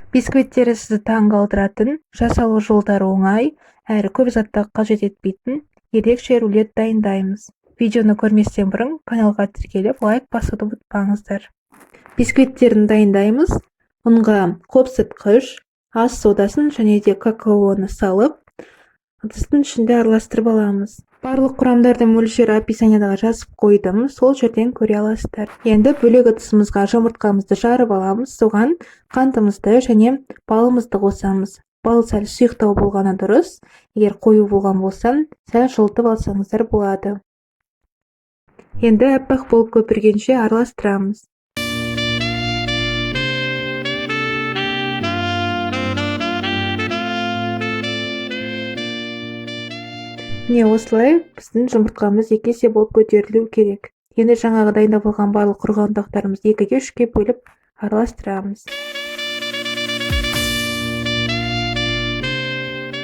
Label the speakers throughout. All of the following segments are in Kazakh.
Speaker 1: Бисквиттері сізді таңғалдыратын, жасалу жолдары оңай, әрі көп затты қажет етпейтін ерекше рулет дайындаймыз. Видеоны көрместен бұрын каналға тіркеліп, лайк басуды ұмытпаңыздар. Бисквиттерін дайындаймыз. Ұнға қопсытқыш, ас содасын және де какаоны салып, ыдыстың ішінде араластырып аламыз. Барлық құрамдарды мөлшері описанияда жазып қойдым, сол жерден көре аласыздар. Енді бөлек ыдысымызға жұмыртқамызды жарып аламыз, соған қантымызды және балымызды қосамыз. Бал сәл сұйықтау болғаны дұрыс, егер қою болған болса, сәл жылытып алсаңыздар болады. Енді аппақ болып көпіргенше араластырамыз. Міне осылай біздің жұмыртқамыз 2 есе болып көтерілу керек. Енді жаңағы дайындап алған барлық құрғақтықтарымызды 2-ге 3-ке бөліп араластырамыз.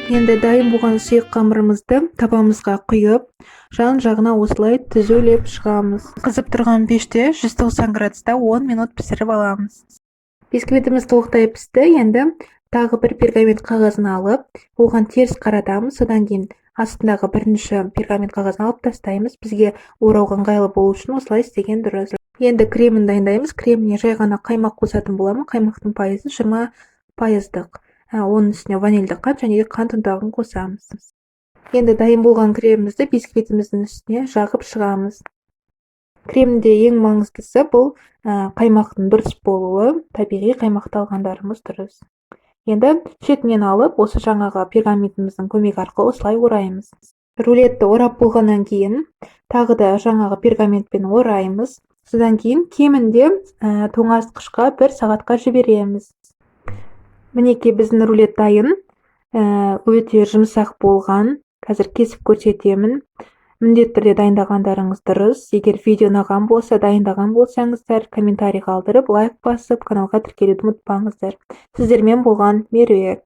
Speaker 1: Енді дайын болған сұйық қамырымызды табамызға құйып, жан-жағына осылай түзулеп шығамыз. Қызып тұрған пеште 190 градуста 10 минут пісіріп аламыз. Бисквитіміз толықтай пісті. Енді тағы бір пергамент қағазын алып, оған теріс қаратамыз. Содан кейін астындағы бірінші пергамент қағазын алып тастаймыз. Бізге орауға ыңғайлы болу үшін осылай істеген дұрыс. Енді кремін дайындаймыз. Креміне жай ғана қаймақ қосатын боламын. Қаймақтың пайызы 20%. Оның үстіне ванильді қант және де қант ұнтағын қосамыз. Енді дайын болған кремімізді бисквитіміздің үстіне жағып шығамыз. Кремде ең маңыздысы бұл қаймақтың дұрыс болуы, табиғи қаймақты алғандарымыз дұрыс. Енді шетінен алып, осы жаңағы пергаментіміздің көмегі арқылы осылай ораймыз. Рулетті орап болғаннан кейін, тағы да жаңағы пергаментпен ораймыз. Содан кейін кемінде тоңазытқышқа 1 сағатқа жібереміз. Мінекей біздің рулет дайын, өте жұмсақ болған. Қазір кесіп көрсетемін. Міндетті түрде дайындағандарыңыз дұрыс. Егер видео ұнаған болса, дайындаған болсаңыздар, комментарий қалдырып, лайк басып, каналға тіркелуді ұмытпаңыздар. Сіздермен болған Меруерт.